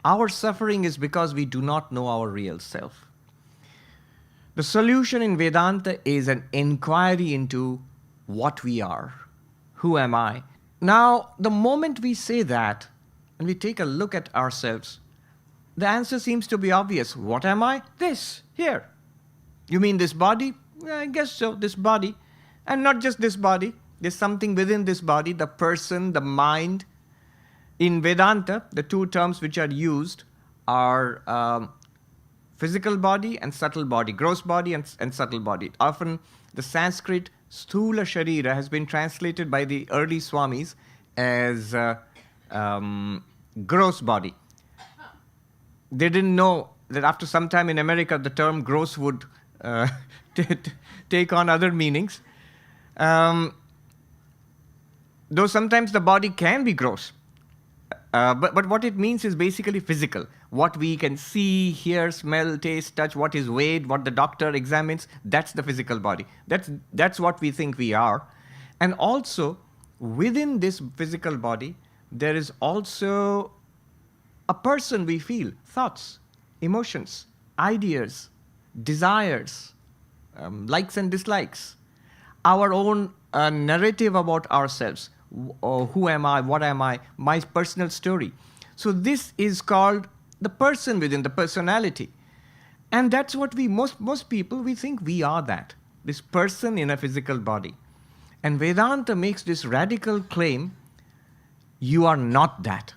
Our suffering is because we do not know our real self. The solution in Vedanta is an inquiry into what we are. Who am I? Now, the moment we say that and we take a look at ourselves, the answer seems to be obvious. What am I? This, here. You mean this body? Yeah, I guess so, this body. And not just this body, there's something within this body, the person, the mind. In Vedanta, the two terms which are used are physical body and subtle body, gross body and subtle body. Often the Sanskrit sthula sharira has been translated by the early Swamis as gross body. They didn't know that after some time in America, the term gross would take on other meanings. Though sometimes the body can be gross. But what it means is basically physical. What we can see, hear, smell, taste, touch, what is weighed, what the doctor examines, that's the physical body. That's what we think we are. And also, within this physical body, there is also a person we feel, thoughts, emotions, ideas, desires, likes and dislikes, our own narrative about ourselves. Who am I? What am I? My personal story. So this is called the person within, the personality. And that's what most people, we think we are that. This person in a physical body. And Vedanta makes this radical claim, you are not that.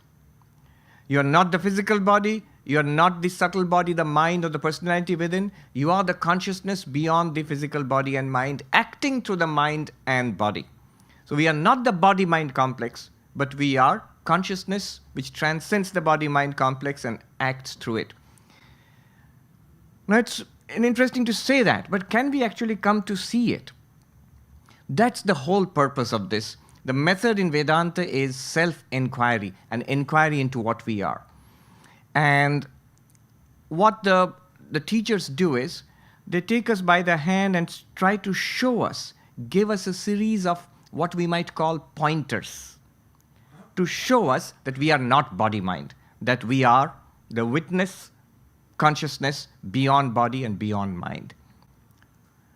You are not the physical body, you are not the subtle body, the mind or the personality within. You are the consciousness beyond the physical body and mind, acting through the mind and body. So we are not the body-mind complex, but we are consciousness which transcends the body-mind complex and acts through it. Now it's interesting to say that, but can we actually come to see it? That's the whole purpose of this. The method in Vedanta is self-inquiry, an inquiry into what we are. And what the teachers do is, they take us by the hand and try to show us, give us a series of what we might call pointers, to show us that we are not body-mind, that we are the witness consciousness beyond body and beyond mind.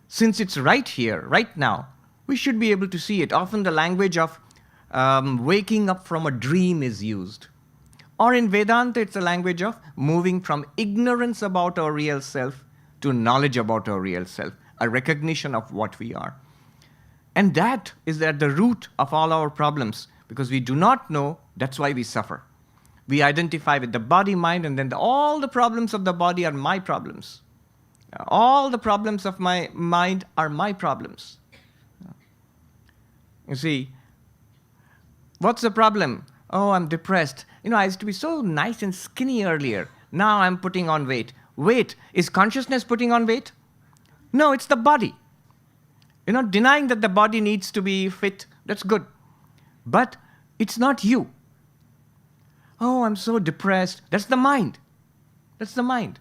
Since it's right here, right now, we should be able to see it. Often the language of waking up from a dream is used. Or in Vedanta, it's a language of moving from ignorance about our real self to knowledge about our real self, a recognition of what we are. And that is at the root of all our problems, because we do not know, that's why we suffer. We identify with the body, mind, and then all the problems of the body are my problems. All the problems of my mind are my problems. You see, what's the problem? Oh, I'm depressed. I used to be so nice and skinny earlier. Now I'm putting on weight. Weight, is consciousness putting on weight? No, it's the body. Denying that the body needs to be fit, that's good. But it's not you. Oh, I'm so depressed. That's the mind. That's the mind.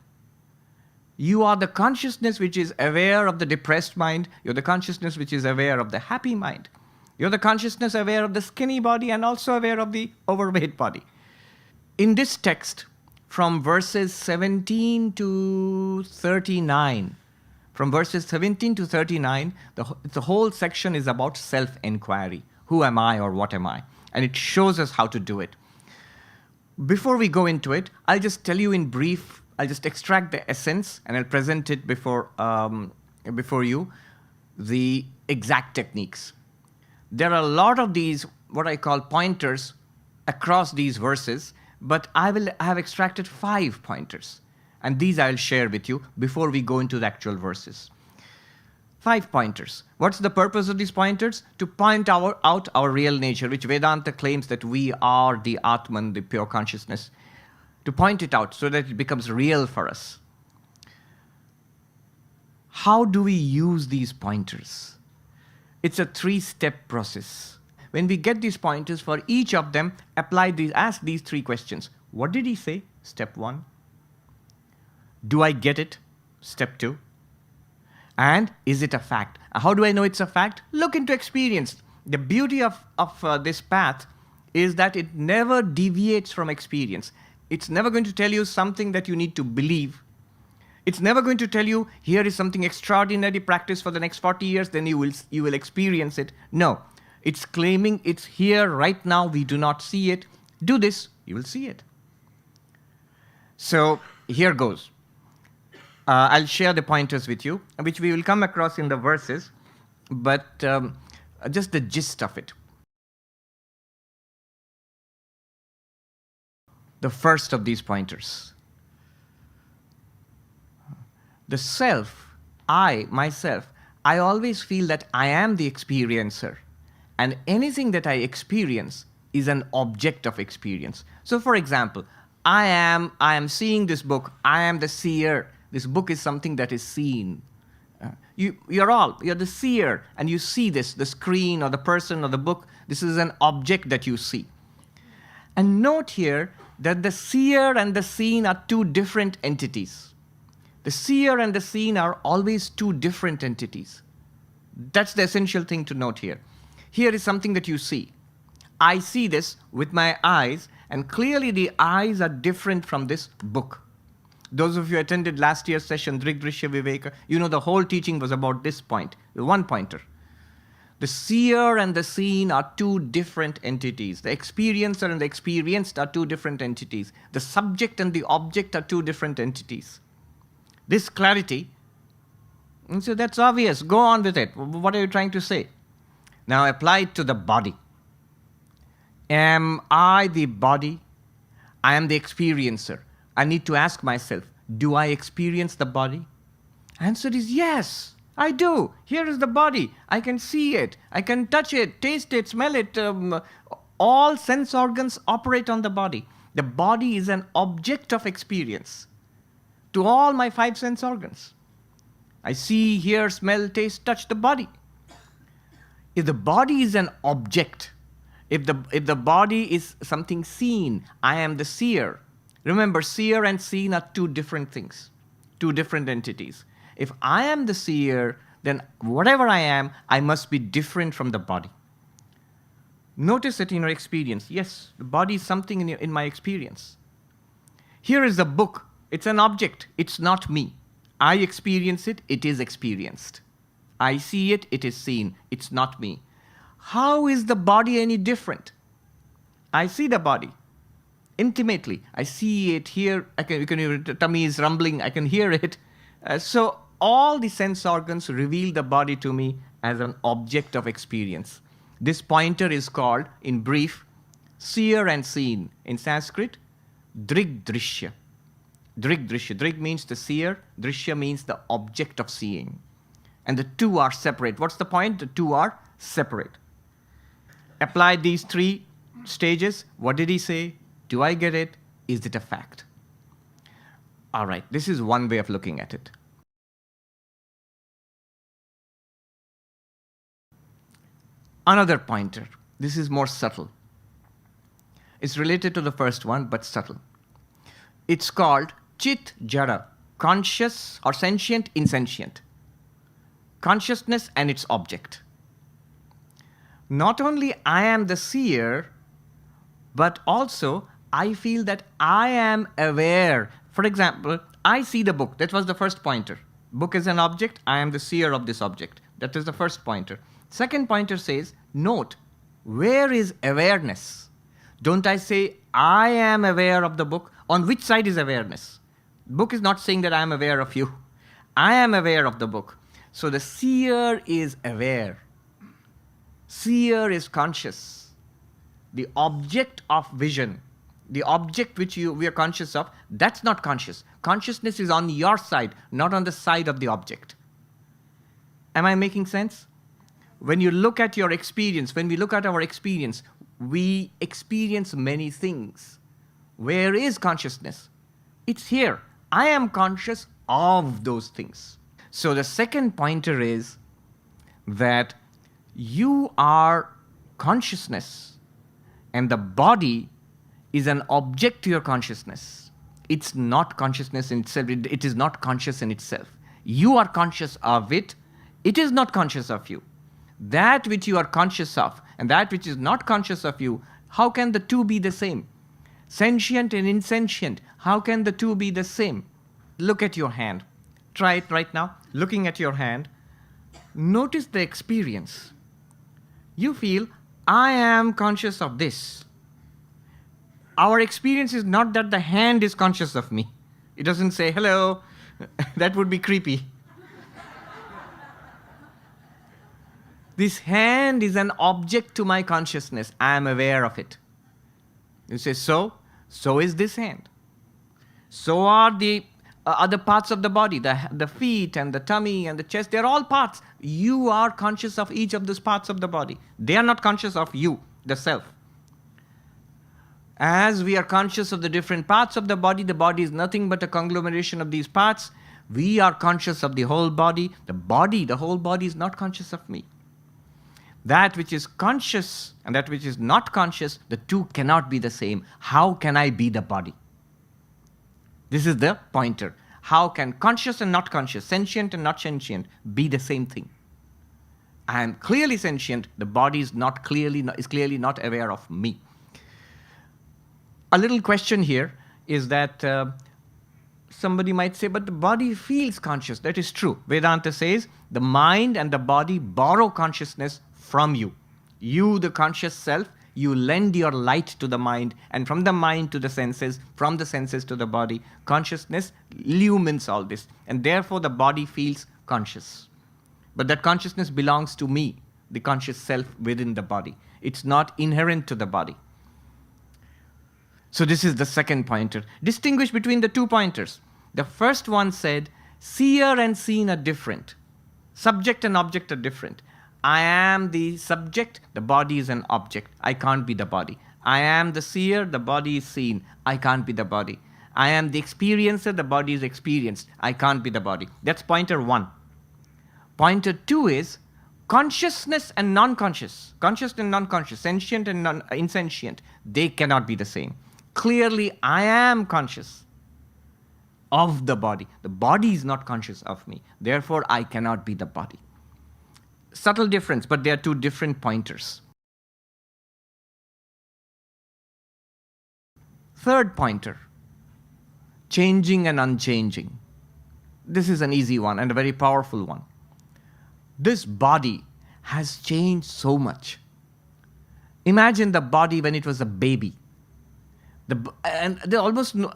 You are the consciousness which is aware of the depressed mind. You're the consciousness which is aware of the happy mind. You're the consciousness aware of the skinny body and also aware of the overweight body. In this text, from verses 17 to 39, the whole section is about self-inquiry. Who am I or what am I? And it shows us how to do it. Before we go into it, I'll just tell you in brief, I'll just extract the essence and I'll present it before you, the exact techniques. There are a lot of these, what I call pointers, across these verses, but I have extracted 5 pointers. And these I'll share with you before we go into the actual verses. 5 pointers. What's the purpose of these pointers? To point out our real nature, which Vedanta claims that we are the Atman, the pure consciousness. To point it out so that it becomes real for us. How do we use these pointers? It's a 3-step process. When we get these pointers, for each of them, ask these 3 questions. What did he say? Step 1. Do I get it? Step 2. And is it a fact? How do I know it's a fact? Look into experience. The beauty of this path is that it never deviates from experience. It's never going to tell you something that you need to believe. It's never going to tell you, here is something extraordinary, practice for the next 40 years, then you will experience it. No. It's claiming it's here right now, we do not see it. Do this, you will see it. So here goes. I'll share the pointers with you, which we will come across in the verses, but just the gist of it. The first of these pointers. The self, myself, I always feel that I am the experiencer, and anything that I experience is an object of experience. So for example, I am seeing this book, I am the seer. This book is something that is seen. You're the seer, and you see this, the screen or the person or the book. This is an object that you see. And note here that the seer and the seen are two different entities. The seer and the seen are always two different entities. That's the essential thing to note here. Here is something that you see. I see this with my eyes, and clearly the eyes are different from this book. Those of you who attended last year's session, Drig Drishya Viveka, you know the whole teaching was about this point, the one pointer. The seer and the seen are two different entities. The experiencer and the experienced are two different entities. The subject and the object are two different entities. This clarity, and so that's obvious, go on with it. What are you trying to say? Now apply it to the body. Am I the body? I am the experiencer. I need to ask myself, do I experience the body? Answer is yes, I do. Here is the body. I can see it. I can touch it, taste it, smell it. All sense organs operate on the body. The body is an object of experience to all my 5 sense organs. I see, hear, smell, taste, touch the body. If the body is an object, if the body is something seen, I am the seer. Remember, seer and seen are two different things, two different entities. If I am the seer, then whatever I am, I must be different from the body. Notice it in your experience. Yes, the body is something in my experience. Here is the book. It's an object. It's not me. I experience it. It is experienced. I see it. It is seen. It's not me. How is the body any different? I see the body intimately. I see it, hear. The tummy is rumbling. I can hear it. So all the sense organs reveal the body to me as an object of experience. This pointer is called, in brief, seer and seen. In Sanskrit, Drig Drishya. Drig Drishya. Drig means the seer. Drishya means the object of seeing. And the two are separate. What's the point? The two are separate. Apply these 3 stages. What did he say? Do I get it? Is it a fact? All right, this is one way of looking at it. Another pointer. This is more subtle. It's related to the first one, but subtle. It's called Chit Jara, conscious or sentient, insentient. Consciousness and its object. Not only I am the seer, but also I feel that I am aware. For example, I see the book. That was the first pointer. Book is an object. I am the seer of this object. That is the first pointer. Second pointer says, note, where is awareness? Don't I say, I am aware of the book? On which side is awareness? Book is not saying that I am aware of you. I am aware of the book. So the seer is aware. Seer is conscious. The object of vision, the object which we are conscious of, that's not conscious. Consciousness is on your side, not on the side of the object. Am I making sense? When you look at your experience, when we look at our experience, we experience many things. Where is consciousness? It's here. I am conscious of those things. So the second pointer is that you are consciousness, and the body is an object to your consciousness. It's not consciousness in itself. It is not conscious in itself. You are conscious of it. It is not conscious of you. That which you are conscious of and that which is not conscious of you, how can the two be the same? Sentient and insentient. How can the two be the same? Look at your hand. Try it right now. Looking at your hand, notice the experience. You feel, I am conscious of this. Our experience is not that the hand is conscious of me. It doesn't say, hello. That would be creepy. This hand is an object to my consciousness. I am aware of it. You say, so is this hand. So are the other parts of the body, the feet and the tummy and the chest. They're all parts. You are conscious of each of those parts of the body. They are not conscious of you, the self. As we are conscious of the different parts of the body is nothing but a conglomeration of these parts. We are conscious of the whole body. The whole body is not conscious of me. That which is conscious and that which is not conscious, the two cannot be the same. How can I be the body? This is the pointer. How can conscious and not conscious, sentient and not sentient, be the same thing? I am clearly sentient. The body is clearly not aware of me. A little question here is that somebody might say, but the body feels conscious. That is true. Vedanta says the mind and the body borrow consciousness from you. You, the conscious self, you lend your light to the mind, and from the mind to the senses, from the senses to the body, consciousness illumines all this, and therefore the body feels conscious. But that consciousness belongs to me, the conscious self within the body. It's not inherent to the body. So this is the second pointer. Distinguish between the two pointers. The first one said, seer and seen are different. Subject and object are different. I am the subject, the body is an object. I can't be the body. I am the seer, the body is seen. I can't be the body. I am the experiencer, the body is experienced. I can't be the body. That's pointer one. Pointer two is consciousness and non-conscious. Conscious and non-conscious, sentient and insentient. They cannot be the same. Clearly, I am conscious of the body. The body is not conscious of me. Therefore, I cannot be the body. Subtle difference, but they are two different pointers. Third pointer, changing and unchanging. This is an easy one and a very powerful one. This body has changed so much. Imagine the body when it was a baby.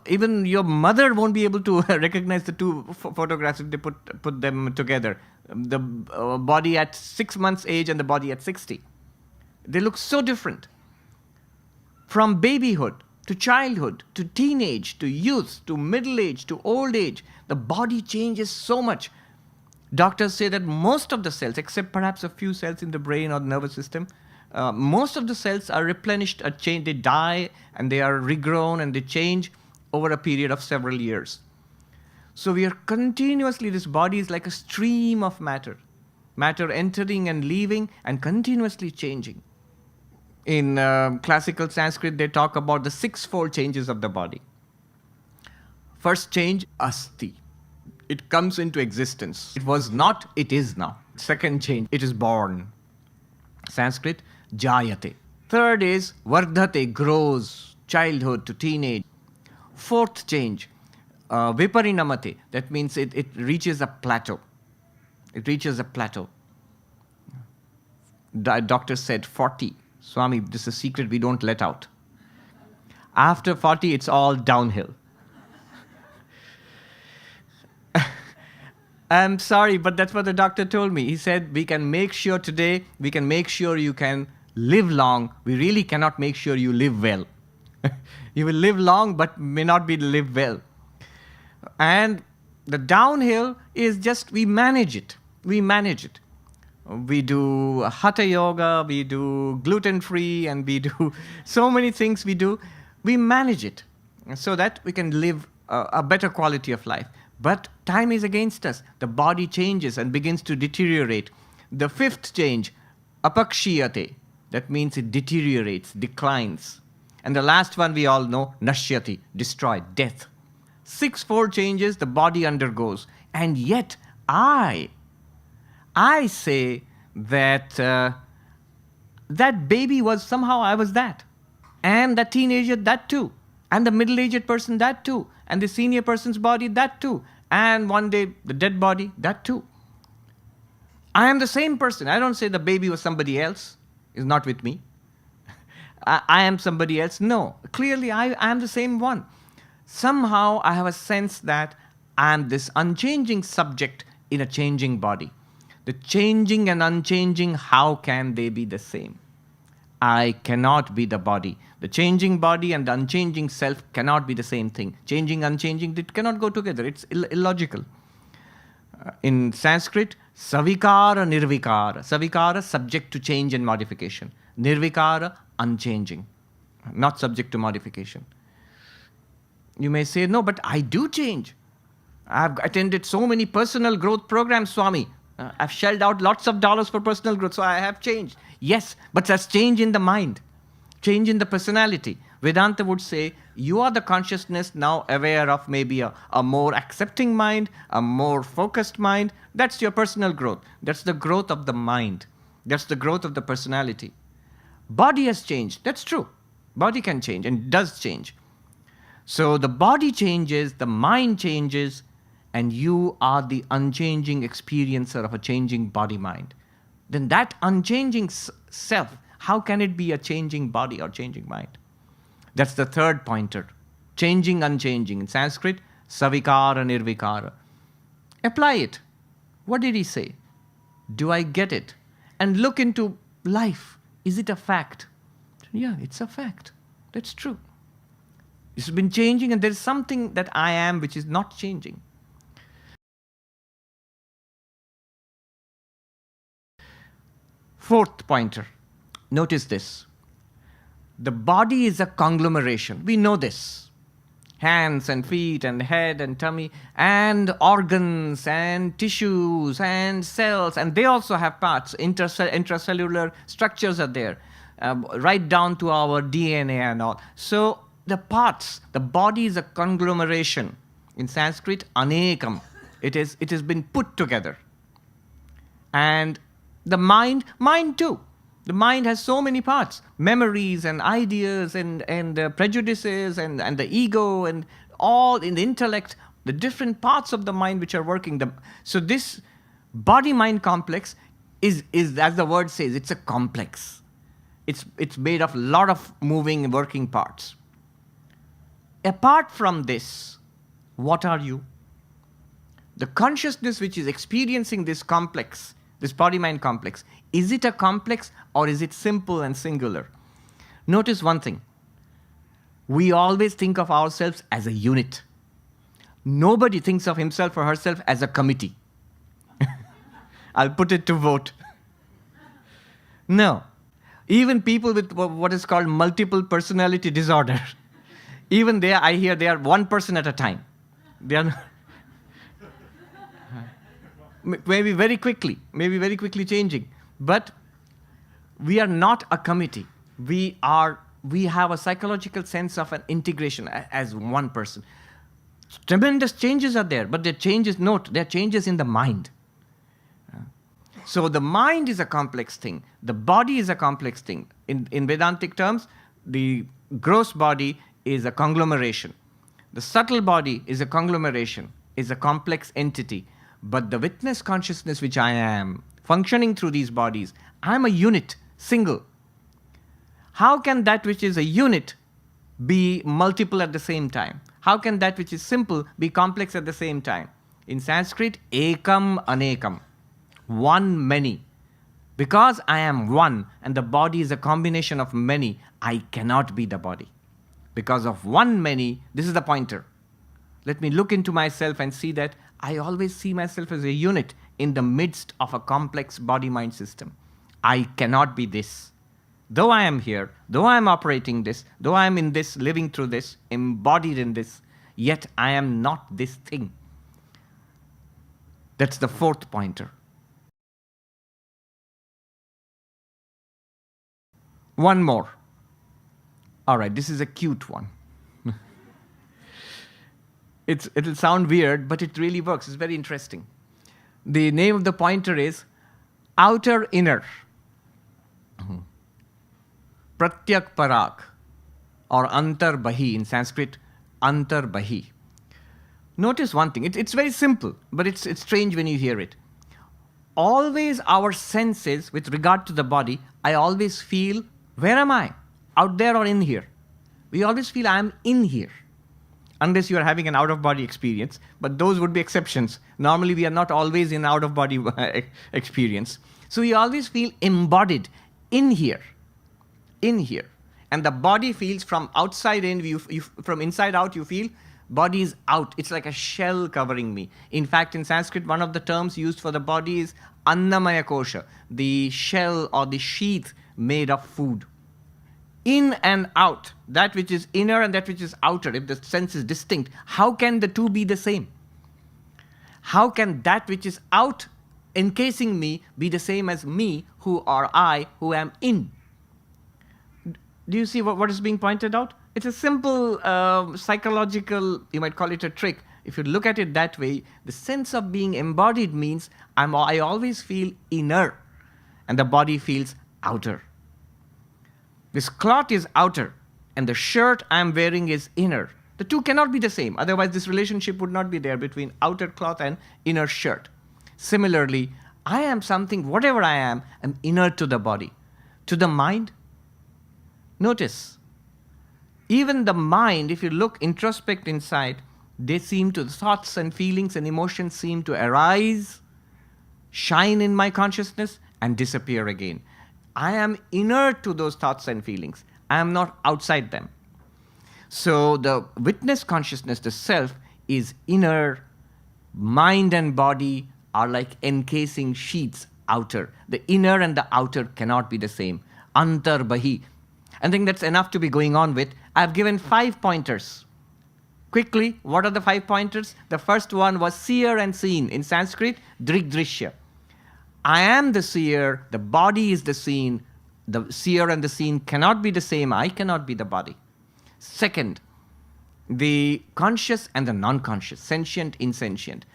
Even your mother won't be able to recognize the two photographs if they put them together. The body at 6 months age and the body at 60. They look so different. From babyhood to childhood to teenage to youth to middle age to old age, the body changes so much. Doctors say that most of the cells, except perhaps a few cells in the brain or the nervous system, most of the cells are replenished, they die, and they are regrown, and they change over a period of several years. So we are continuously, this body is like a stream of matter. Matter entering and leaving and continuously changing. In classical Sanskrit, they talk about the sixfold changes of the body. First change, asti. It comes into existence. It was not, it is now. Second change, it is born. Sanskrit, jayate. Third is vardhate, grows, childhood to teenage. Fourth change, viparinamate. That means it reaches a plateau. It reaches a plateau. The doctor said 40. Swami, this is a secret we don't let out. After 40, it's all downhill. I'm sorry, but that's what the doctor told me. He said, we can make sure today, we can make sure you can live long. We really cannot make sure you live well. You will live long, but may not be live well. And the downhill is just, we manage it. We manage it. We do hatha yoga, we do gluten-free, and we do so many things we do. We manage it so that we can live a better quality of life. But time is against us. The body changes and begins to deteriorate. The fifth change, apakshiyate. That means it deteriorates, declines. And the last one we all know, nashyati, destroyed, death. Sixfold changes the body undergoes. And yet I say that that baby was somehow I was that. And that teenager, that too. And the middle-aged person, that too. And the senior person's body, that too. And one day, the dead body, that too. I am the same person. I don't say the baby was somebody else, is not with me. I am somebody else. No, clearly I am the same one. Somehow I have a sense that I am this unchanging subject in a changing body. The changing and unchanging, how can they be the same? I cannot be the body. The changing body and the unchanging self cannot be the same thing. Changing, unchanging, it cannot go together. It's illogical. In Sanskrit, savikara, nirvikara. Savikara, subject to change and modification. Nirvikara, unchanging, not subject to modification. You may say, no, but I do change. I've attended so many personal growth programs, Swami. I've shelled out lots of dollars for personal growth, so I have changed. Yes, but that's change in the mind, change in the personality. Vedanta would say, you are the consciousness now aware of maybe a more accepting mind, a more focused mind. That's your personal growth. That's the growth of the mind. That's the growth of the personality. Body has changed. That's true. Body can change and does change. So the body changes, the mind changes, and you are the unchanging experiencer of a changing body-mind. Then that unchanging self, how can it be a changing body or changing mind? That's the third pointer. Changing, unchanging. In Sanskrit, savikara, nirvikara. Apply it. What did he say? Do I get it? And look into life. Is it a fact? Yeah, it's a fact. That's true. It's been changing, and there is something that I am which is not changing. Fourth pointer. Notice this. The body is a conglomeration. We know this. Hands and feet and head and tummy and organs and tissues and cells, and they also have parts. Intracellular structures are there, right down to our DNA and all. So the parts, the body is a conglomeration. In Sanskrit, anekam. It has been put together. And the mind too. The mind has so many parts, memories and ideas and prejudices and the ego and all in the intellect, the different parts of the mind which are working. So this body-mind complex is, as the word says, it's a complex. It's made of a lot of moving, working parts. Apart from this, what are you? The consciousness which is experiencing this complex, this body-mind complex, is it a complex or is it simple and singular? Notice one thing. We always think of ourselves as a unit. Nobody thinks of himself or herself as a committee. I'll put it to vote. No. Even people with what is called multiple personality disorder, even there, I hear they are one person at a time. They are maybe very quickly changing. But we are not a committee. We have a psychological sense of an integration as one person. Tremendous changes are there, but they're changes in the mind. So the mind is a complex thing. The body is a complex thing. In Vedantic terms, the gross body is a conglomeration. The subtle body is a conglomeration, is a complex entity. But the witness consciousness which I am, functioning through these bodies, I'm a unit, single. How can that which is a unit be multiple at the same time? How can that which is simple be complex at the same time? In Sanskrit, ekam anekam, one, many. Because I am one and the body is a combination of many, I cannot be the body. Because of one, many, this is the pointer. Let me look into myself and see that I always see myself as a unit in the midst of a complex body-mind system. I cannot be this. Though I am here, though I am operating this, though I am in this, living through this, embodied in this, yet I am not this thing. That's the fourth pointer. One more. All right, this is a cute one. It'll sound weird, but it really works. It's very interesting. The name of the pointer is outer inner. Pratyak parak, or antarbahi in Sanskrit, antarbahi. Notice one thing. It's very simple, but it's strange when you hear it. Always our senses with regard to the body, I always feel, where am I? Out there or in here? We always feel I am in here. Unless you are having an out-of-body experience, but those would be exceptions. Normally, we are not always in out-of-body experience. So we always feel embodied in here. And the body feels from outside in, from inside out, you feel body is out. It's like a shell covering me. In fact, in Sanskrit, one of the terms used for the body is annamaya kosha, the shell or the sheath made of food. In and out, that which is inner and that which is outer, if the sense is distinct, how can the two be the same? How can that which is out encasing me be the same as me, who are I, who am in? Do you see what is being pointed out? It's a simple psychological, you might call it a trick. If you look at it that way, the sense of being embodied means I always feel inner and the body feels outer. This cloth is outer, and the shirt I am wearing is inner. The two cannot be the same. Otherwise, this relationship would not be there between outer cloth and inner shirt. Similarly, I am something, whatever I am inner to the body. To the mind, notice, even the mind, if you look, introspect inside, the thoughts and feelings and emotions seem to arise, shine in my consciousness, and disappear again. I am inner to those thoughts and feelings. I am not outside them. So the witness consciousness, the self, is inner. Mind and body are like encasing sheets, outer. The inner and the outer cannot be the same. Antarbahi. I think that's enough to be going on with. I've given 5 pointers. Quickly, what are the 5 pointers? The first one was seer and seen. In Sanskrit, drigdrishya. I am the seer, the body is the seen. The seer and the seen cannot be the same. I cannot be the body. Second, the conscious and the non-conscious, sentient, insentient.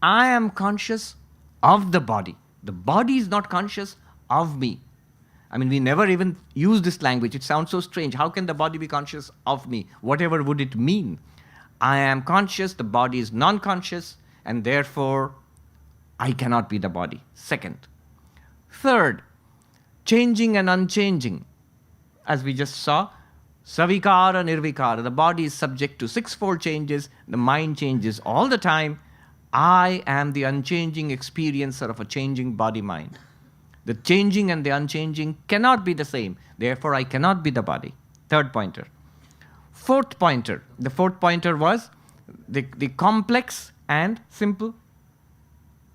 I am conscious of the body. The body is not conscious of me. I mean, we never even use this language. It sounds so strange. How can the body be conscious of me? Whatever would it mean? I am conscious, the body is non-conscious, and therefore I cannot be the body. Second. Third, changing and unchanging. As we just saw, savikara, nirvikara. The body is subject to 6-fold changes. The mind changes all the time. I am the unchanging experiencer of a changing body-mind. The changing and the unchanging cannot be the same. Therefore, I cannot be the body. Third pointer. Fourth pointer. The fourth pointer was the complex and simple.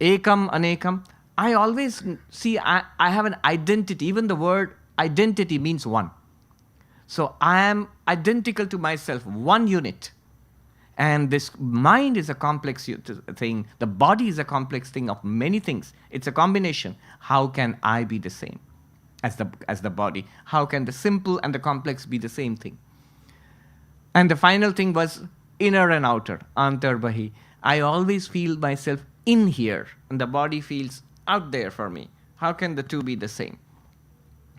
Ekam, anekam. I always see I have an identity. Even the word identity means one. So I am identical to myself, one unit. And this mind is a complex thing. The body is a complex thing of many things. It's a combination. How can I be the same as the body? How can the simple and the complex be the same thing? And the final thing was inner and outer, antarbahi. I always feel myself in here, and the body feels out there for me. How can the two be the same?